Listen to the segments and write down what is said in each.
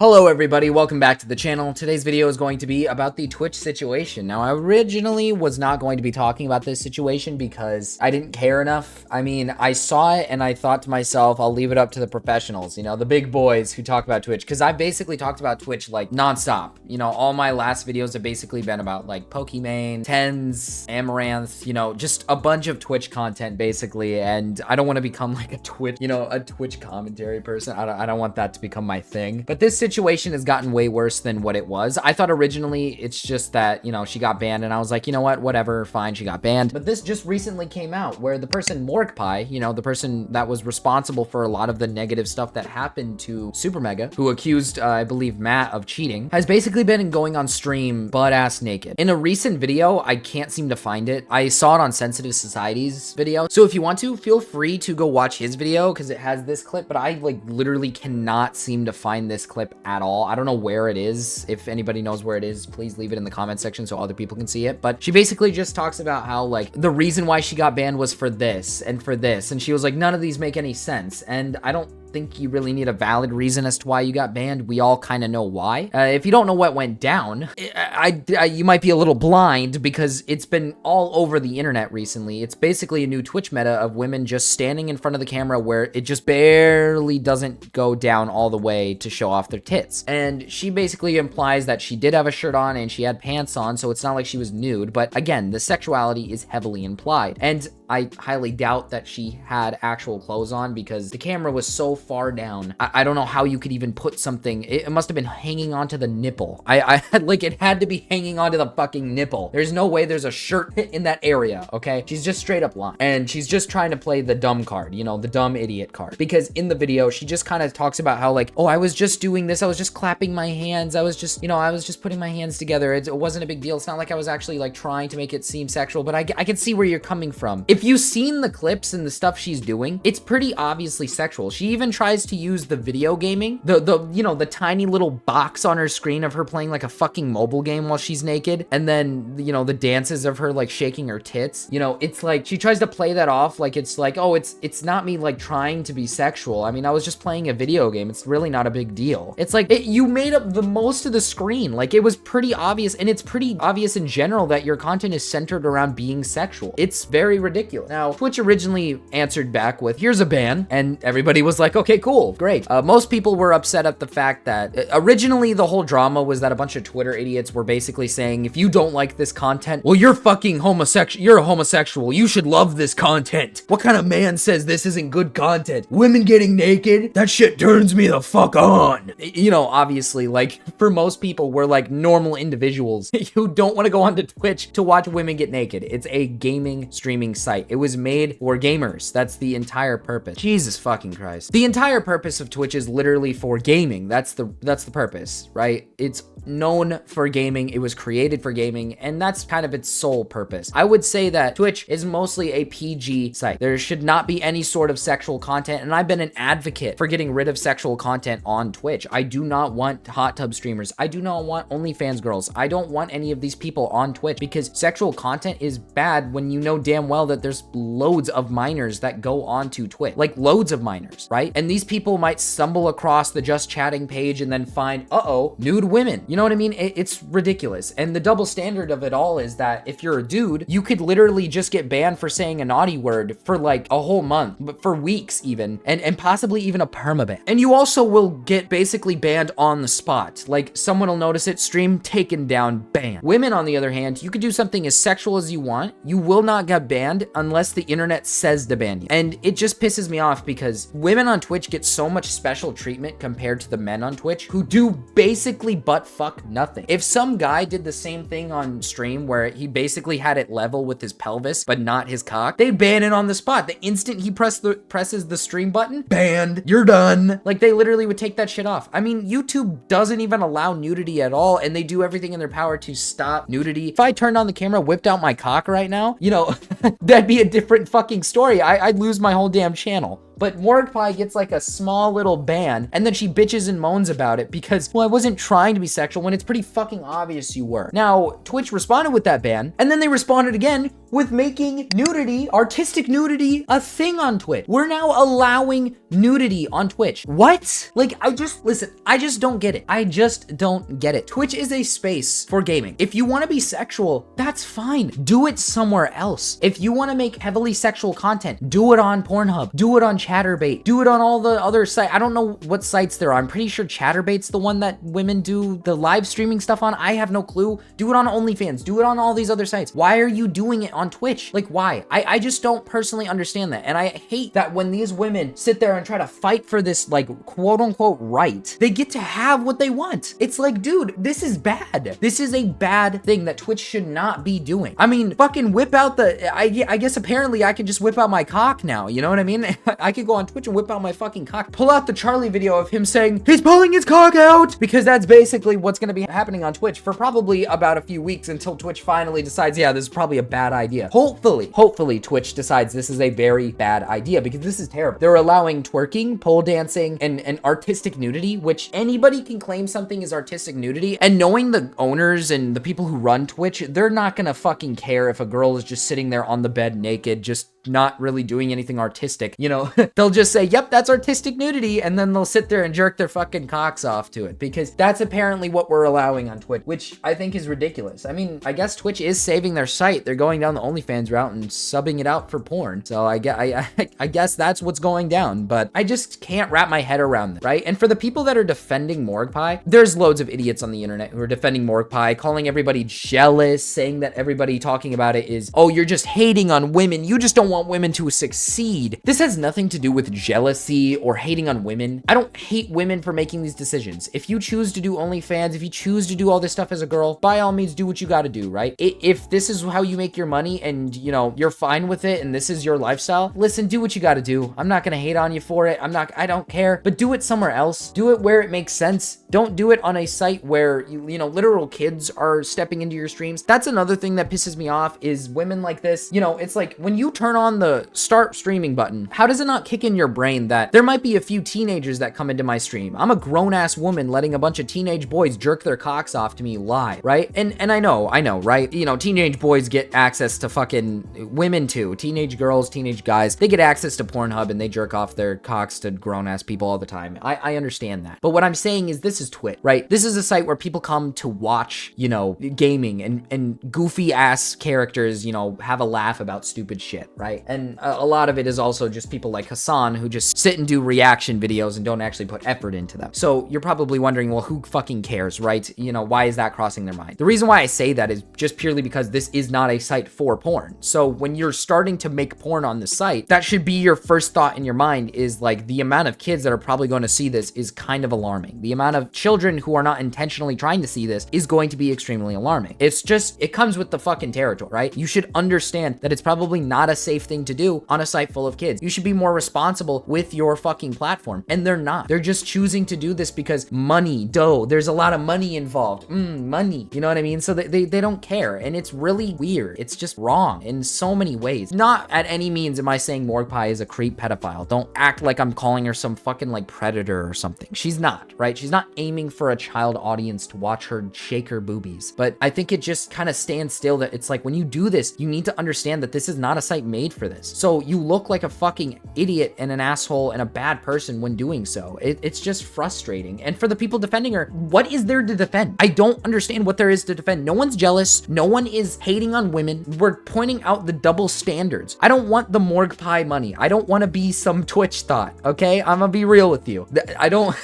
Hello everybody, welcome back to the channel. Today's video is going to be about the Twitch situation. Now, I originally was not going to be talking about this situation because I didn't care enough. I mean, I saw it and I thought to myself, I'll leave it up to the professionals, you know, the big boys who talk about Twitch, because I basically talked about Twitch like nonstop. You know, all my last videos have basically been about like Pokimane, Tens, Amouranth, you know, just a bunch of Twitch content basically, and I don't want to become like a Twitch, you know, a Twitch commentary person. I don't want that to become my thing. But this situation has gotten way worse than what it was. I thought originally it's just that, you know, she got banned and I was like, you know what, whatever, fine, she got banned. But this just recently came out where the person Morgpie, you know, the person that was responsible for a lot of the negative stuff that happened to Super Mega, who accused, I believe, Matt of cheating, has basically been going on stream butt-ass naked. In a recent video, I can't seem to find it. I saw it on Sensitive Society's video. So if you want to, feel free to go watch his video because it has this clip, but I like literally cannot seem to find this clip at all. I don't know where it is. If anybody knows where it is, please leave it in the comment section so other people can see it. But she basically just talks about how like the reason why she got banned was for this and for this. And she was like, none of these make any sense. And I don't think you really need a valid reason as to why you got banned. We all kind of know why. If you don't know what went down, you might be a little blind because it's been all over the internet recently. It's basically a new Twitch meta of women just standing in front of the camera where it just barely doesn't go down all the way to show off their tits. And she basically implies that she did have a shirt on and she had pants on, so it's not like she was nude. But again, the sexuality is heavily implied. And I highly doubt that she had actual clothes on because the camera was so far down. I don't know how you could even put something. It must have been hanging onto the nipple. I had like, it had to be hanging onto the fucking nipple. There's no way there's a shirt in that area, okay? She's just straight up lying. And she's just trying to play the dumb card, you know, the dumb idiot card. Because in the video, she just kind of talks about how like, oh, I was just doing this. I was just clapping my hands. I was just, you know, I was just putting my hands together. It wasn't a big deal. It's not like I was actually like trying to make it seem sexual, but I can see where you're coming from. If you've seen the clips and the stuff she's doing, it's pretty obviously sexual. She even tries to use the video gaming, you know, the tiny little box on her screen of her playing like a fucking mobile game while she's naked, and then, you know, the dances of her like shaking her tits. You know, it's like she tries to play that off like it's like, oh, it's not me like trying to be sexual. I mean, I was just playing a video game. It's really not a big deal. It's like you made up the most of the screen. Like it was pretty obvious, and it's pretty obvious in general that your content is centered around being sexual. It's very ridiculous. Now, Twitch originally answered back with, here's a ban, and everybody was like, okay, cool, great. Most people were upset at the fact that originally the whole drama was that a bunch of Twitter idiots were basically saying, if you don't like this content, well, you're fucking homosexual. You're a homosexual. You should love this content. What kind of man says this isn't good content? Women getting naked? That shit turns me the fuck on. You know, obviously, like for most people, we're like normal individuals who don't want to go onto Twitch to watch women get naked. It's a gaming streaming site. It was made for gamers. That's the entire purpose. Jesus fucking Christ. The entire purpose of Twitch is literally for gaming. That's the purpose, right? It's known for gaming. It was created for gaming, and that's kind of its sole purpose. I would say that Twitch is mostly a PG site. There should not be any sort of sexual content, and I've been an advocate for getting rid of sexual content on Twitch. I do not want hot tub streamers. I do not want OnlyFans girls. I don't want any of these people on Twitch because sexual content is bad when you know damn well that there's loads of minors that go onto Twitch, like loads of minors, right? And these people might stumble across the Just Chatting page and then find, uh-oh, nude women. You know what I mean? It's ridiculous. And the double standard of it all is that if you're a dude, you could literally just get banned for saying a naughty word for like a whole month, but for weeks even, and possibly even a permaban. And you also will get basically banned on the spot. Like someone will notice it, stream taken down, banned. Women, on the other hand, you could do something as sexual as you want. You will not get banned unless the internet says to ban you. And it just pisses me off because women on Twitch get so much special treatment compared to the men on Twitch who do basically butt fuck nothing. If some guy did the same thing on stream where he basically had it level with his pelvis but not his cock, they'd ban it on the spot. The instant he presses the stream button, banned, you're done. Like they literally would take that shit off. I mean, YouTube doesn't even allow nudity at all, and they do everything in their power to stop nudity. If I turned on the camera, whipped out my cock right now, you know, that'd be a different fucking story. I'd lose my whole damn channel. But Morgpie gets like a small little ban, and then she bitches and moans about it because, well, I wasn't trying to be sexual when it's pretty fucking obvious you were. Now, Twitch responded with that ban, and then they responded again with making nudity, artistic nudity, a thing on Twitch. We're now allowing nudity on Twitch. What? Like, I just don't get it. I just don't get it. Twitch is a space for gaming. If you want to be sexual, that's fine. Do it somewhere else. If you want to make heavily sexual content, do it on Pornhub, do it on Chatterbait, do it on all the other sites. I don't know what sites there are. I'm pretty sure Chatterbait's the one that women do the live streaming stuff on. I have no clue. Do it on OnlyFans, do it on all these other sites. Why are you doing it on Twitch? Like, why? I just don't personally understand that. And I hate that when these women sit there and try to fight for this, like, quote unquote right, they get to have what they want. It's like, dude, this is bad. This is a bad thing that Twitch should not be doing. I mean, fucking whip out the, I guess apparently I can just whip out my cock now. You know what I mean? I could go on Twitch and whip out my fucking cock. Pull out the Charlie video of him saying, he's pulling his cock out, because that's basically what's going to be happening on Twitch for probably about a few weeks until Twitch finally decides, yeah, this is probably a bad idea. Hopefully Twitch decides this is a very bad idea, because this is terrible. They're allowing twerking, pole dancing, and artistic nudity, which anybody can claim something is artistic nudity. And knowing the owners and the people who run Twitch, they're not gonna fucking care if a girl is just sitting there on the bed naked, just not really doing anything artistic. You know, they'll just say, yep, that's artistic nudity, and then they'll sit there and jerk their fucking cocks off to it, because that's apparently what we're allowing on Twitch, which I think is ridiculous. I mean, I guess Twitch is saving their site. They're going down the OnlyFans route and subbing it out for porn. So I guess that's what's going down, but I just can't wrap my head around this, right? And for the people that are defending Morgpie, there's loads of idiots on the internet who are defending Morgpie, calling everybody jealous, saying that everybody talking about it is, oh, you're just hating on women. You just don't want women to succeed. This has nothing to do with jealousy or hating on women. I don't hate women for making these decisions. If you choose to do OnlyFans, if you choose to do all this stuff as a girl, by all means, do what you got to do, right? If this is how you make your money and, you know, you're fine with it and this is your lifestyle, listen, do what you got to do. I'm not going to hate on you for it. I don't care, but do it somewhere else. Do it where it makes sense. Don't do it on a site where, you know, literal kids are stepping into your streams. That's another thing that pisses me off is women like this. You know, it's like when you turn on the start streaming button, how does it not kick in your brain that there might be a few teenagers that come into my stream? I'm a grown-ass woman letting a bunch of teenage boys jerk their cocks off to me live, right? And I know, right? You know, teenage boys get access to fucking women too. Teenage girls, teenage guys, they get access to Pornhub and they jerk off their cocks to grown-ass people all the time. I understand that. But what I'm saying is this is Twitch, right? This is a site where people come to watch, you know, gaming and goofy-ass characters, you know, have a laugh about stupid shit, right? And a lot of it is also just people like Hassan who just sit and do reaction videos and don't actually put effort into them. So you're probably wondering, well, who fucking cares, right? You know, why is that crossing their mind? The reason why I say that is just purely because this is not a site for porn. So when you're starting to make porn on the site, that should be your first thought in your mind is like the amount of kids that are probably going to see this is kind of alarming. The amount of children who are not intentionally trying to see this is going to be extremely alarming. It's just, it comes with the fucking territory, right? You should understand that it's probably not a safe thing to do on a site full of kids. You should be more responsible with your fucking platform. And they're not. They're just choosing to do this because money, dough, there's a lot of money involved. Money. You know what I mean? So they don't care. And it's really weird. It's just wrong in so many ways. Not at any means am I saying Morgpie is a creep pedophile. Don't act like I'm calling her some fucking like predator or something. She's not, right? She's not aiming for a child audience to watch her shake her boobies. But I think it just kind of stands still that it's like when you do this, you need to understand that this is not a site made for this. So you look like a fucking idiot and an asshole and a bad person when doing so. It's just frustrating. And for the people defending her, what is there to defend? I don't understand what there is to defend. No one's jealous. No one is hating on women. We're pointing out the double standards. I don't want the Morgpie money. I don't want to be some Twitch thought, okay? I'm gonna be real with you. I don't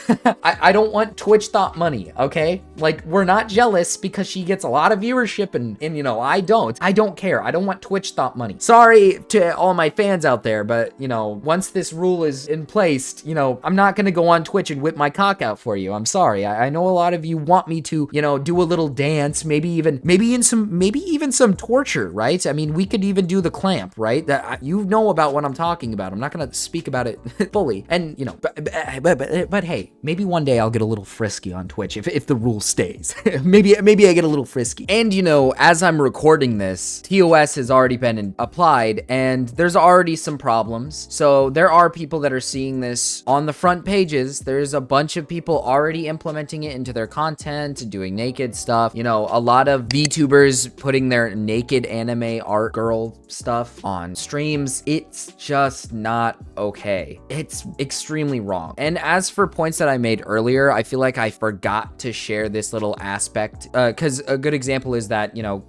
I don't want Twitch thought money, okay? Like, we're not jealous because she gets a lot of viewership and you know, I don't care. I don't want Twitch thought money. Sorry to all my fans out there, but you know, once this rule is in place, you know, I'm not gonna go on Twitch and whip my cock out for you. I'm sorry. I know a lot of you want me to, you know, do a little dance, maybe even some torture, right? I mean, we could even do the clamp, right? That you know about what I'm talking about. I'm not gonna speak about it fully. And you know, but hey, maybe one day I'll get a little frisky on Twitch if the rule stays. maybe I get a little frisky. And you know, as I'm recording this, TOS has already been applied, and and there's already some problems. So there are people that are seeing this on the front pages. There's a bunch of people already implementing it into their content, doing naked stuff. You know, a lot of VTubers putting their naked anime art girl stuff on streams. It's just not okay. It's extremely wrong. And as for points that I made earlier, I feel like I forgot to share this little aspect, because a good example is that, you know,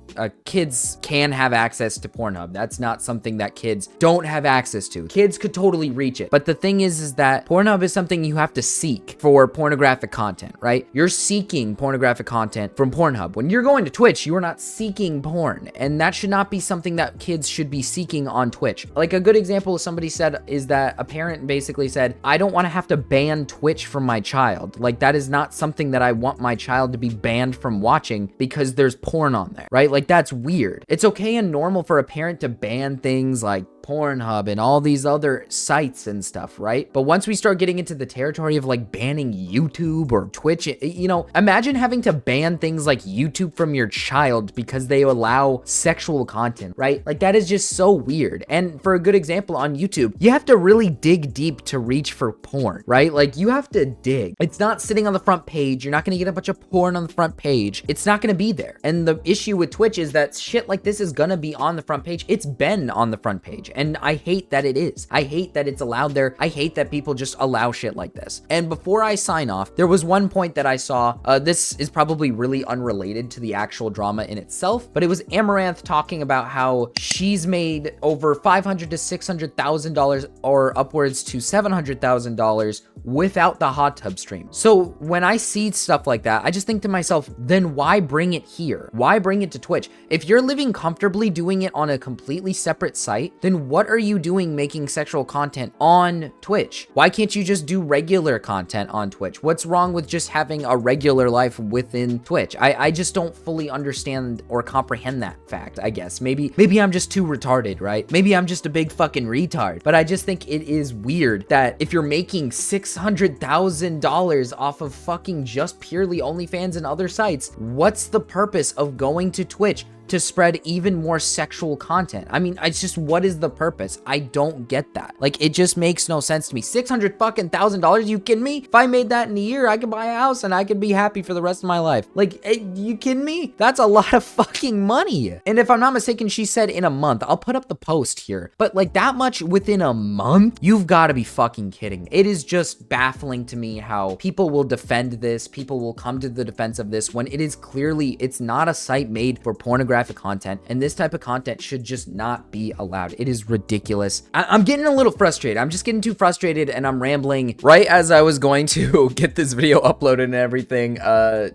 kids can have access to Pornhub. That's not something that kids don't have access to. Kids could totally reach it. But the thing is that Pornhub is something you have to seek for pornographic content, right? You're seeking pornographic content from Pornhub. When you're going to Twitch, you are not seeking porn. And that should not be something that kids should be seeking on Twitch. Like a good example somebody said is that a parent basically said, I don't want to have to ban Twitch from my child. Like that is not something that I want my child to be banned from watching because there's porn on there, right? Like that's weird. It's okay and normal for a parent to ban things like Pornhub and all these other sites and stuff, right? But once we start getting into the territory of like banning YouTube or Twitch, you know, imagine having to ban things like YouTube from your child because they allow sexual content, right? Like that is just so weird. And for a good example on YouTube, you have to really dig deep to reach for porn, right? Like you have to dig. It's not sitting on the front page. You're not going to get a bunch of porn on the front page. It's not going to be there. And the issue with Twitch is that shit like this is going to be on the front page. It's been on the front page. And I hate that it is. I hate that it's allowed there. I hate that people just allow shit like this. And before I sign off, there was one point that I saw. This is probably really unrelated to the actual drama in itself, but it was Amouranth talking about how she's made over $500,000 to $600,000 or upwards to $700,000 without the hot tub stream. So when I see stuff like that, I just think to myself, then why bring it here? Why bring it to Twitch? If you're living comfortably doing it on a completely separate site, then what are you doing making sexual content on Twitch? Why can't you just do regular content on Twitch? What's wrong with just having a regular life within Twitch? I just don't fully understand or comprehend that fact, I guess. Maybe I'm just too retarded, right? Maybe I'm just a big fucking retard, but I just think it is weird that if you're making $600,000 off of fucking just purely OnlyFans and other sites, what's the purpose of going to Twitch to spread even more sexual content? I mean, it's just, what is the purpose? I don't get that. Like, it just makes no sense to me. $600,000? You kidding me? If I made that in a year, I could buy a house and I could be happy for the rest of my life. Like, you kidding me? That's a lot of fucking money. And if I'm not mistaken, she said in a month. I'll put up the post here. But like that much within a month? You've got to be fucking kidding. It is just baffling to me how people will defend this. People will come to the defense of this when it is clearly, it's not a site made for pornographic content, and this type of content should just not be allowed. It is ridiculous. I'm getting a little frustrated. I'm just getting too frustrated and I'm rambling. Right as I was going to get this video uploaded and everything,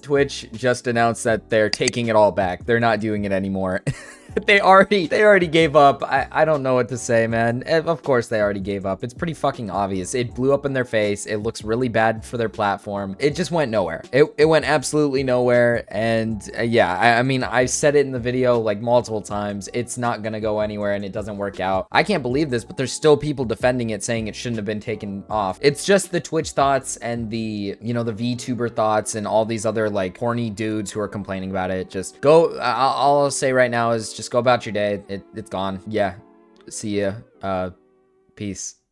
Twitch just announced that they're taking it all back. They're not doing it anymore. They already gave up. I don't know what to say, man. Of course they already gave up. It's pretty fucking obvious. It blew up in their face. It looks really bad for their platform. It just went nowhere. It went absolutely nowhere. And yeah, I mean, I've said it in the video like multiple times. It's not gonna go anywhere and it doesn't work out. I can't believe this, but there's still people defending it, saying it shouldn't have been taken off. It's just the Twitch thoughts and the, you know, the VTuber thoughts and all these other like horny dudes who are complaining about it. Just go, all I'll say right now is just go about your day. It's gone. Yeah. See ya. Peace.